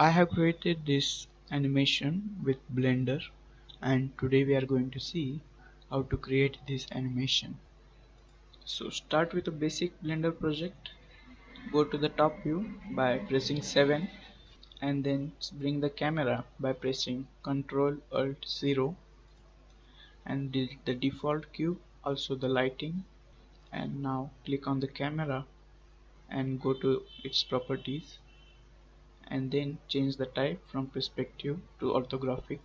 I have created this animation with Blender, and today we are going to see how to create this animation. So start with a basic Blender project, go to the top view by pressing 7 and then bring the camera by pressing Ctrl Alt 0 and delete the default cube, also the lighting, and now click on the camera and go to its properties and then change the type from perspective to orthographic.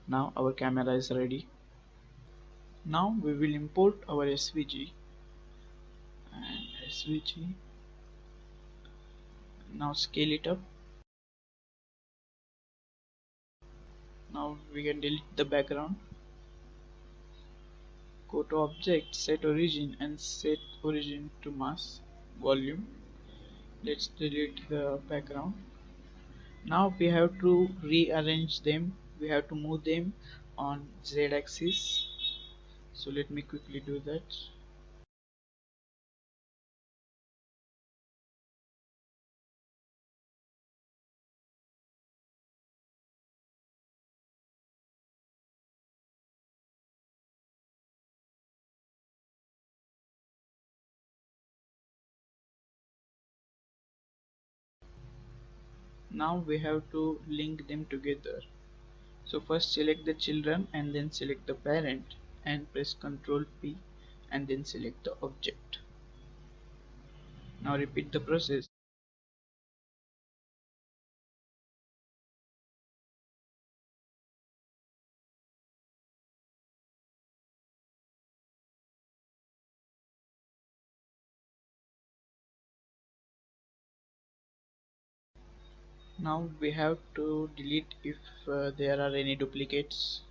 Now our camera is ready. Now we will import our SVG and SVG. Now scale it up. Now we can delete the background. Go to object, set origin and set origin to mass volume. Let's delete the background. Now we have to rearrange them. We have to move them on Z axis. So let me quickly do that. Now we have to link them together. So first select the children and then select the parent and press Ctrl P and then select the object. Now repeat the process. Now we have to delete if there are any duplicates.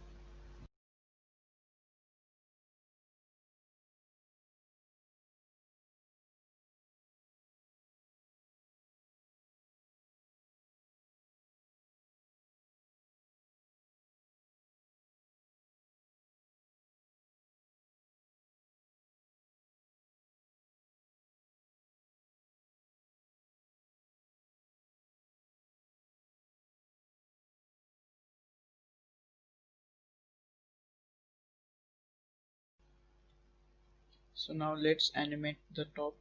So now let's animate the top.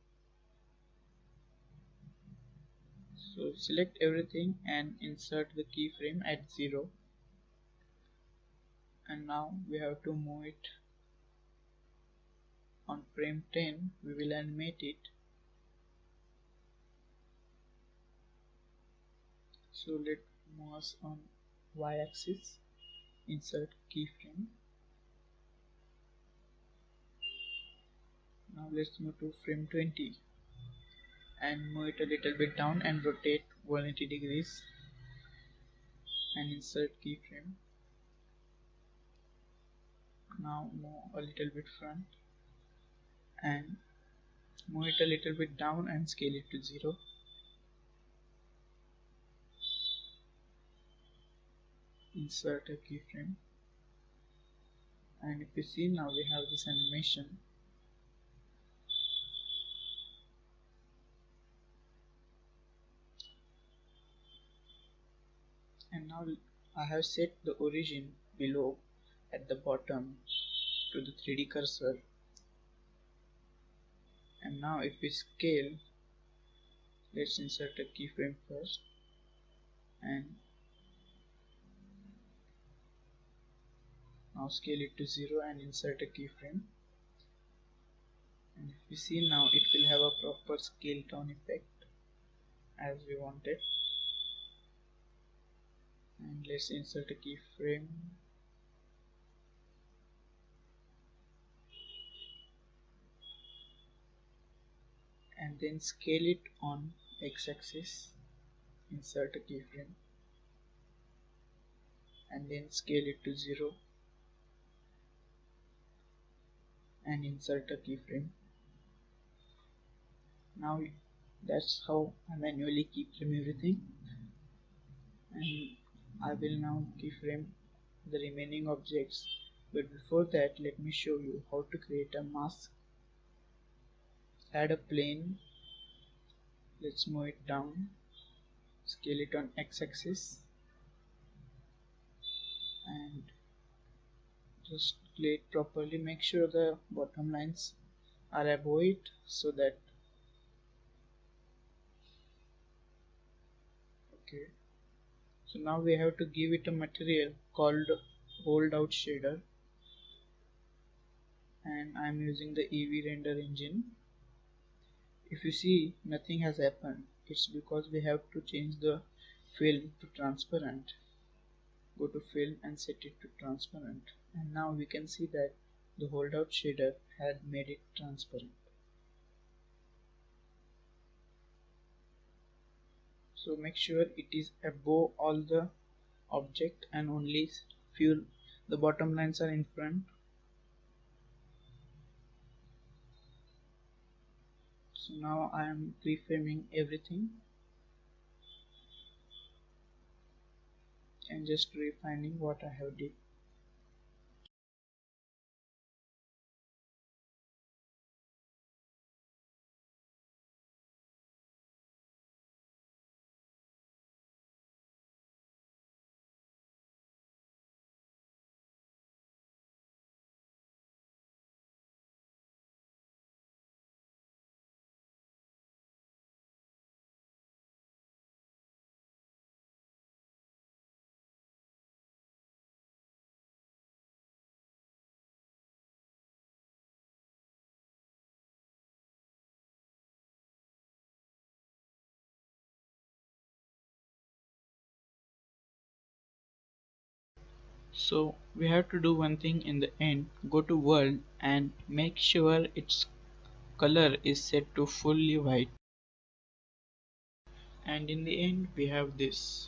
So select everything and insert the keyframe at 0, and now we have to move it on frame 10. We will animate it. So let's move us on Y axis, insert keyframe. Now let's move to frame 20 and move it a little bit down and rotate 180 degrees and insert keyframe. Now move a little bit front and move it a little bit down and scale it to 0. Insert a keyframe, and if you see, now we have this animation. And now I have set the origin below at the bottom to the 3D cursor. And now if we scale, let's insert a keyframe first and now scale it to 0 and insert a keyframe. And if we see, now it will have a proper scale down effect as we wanted. And let's insert a keyframe and then scale it on x-axis. Insert a keyframe and then scale it to 0 and insert a keyframe. Now that's how I manually keyframe everything, and I will now keyframe the remaining objects. But before that, let me show you how to create a mask. Add a plane, let's move it down, scale it on x-axis and just lay it properly. Make sure the bottom lines are above it so that okay. So now we have to give it a material called hold out shader, and I am using the EV render engine. If you see nothing has happened, it's because we have to change the film to transparent. Go to film and set it to transparent, and now we can see that the hold out shader had made it transparent. So make sure it is above all the object and only few the bottom lines are in front. So now I am keyframing everything and just refining what I have did. So we have to do one thing in the end. Go to world and make sure its color is set to fully white, and in the end we have this.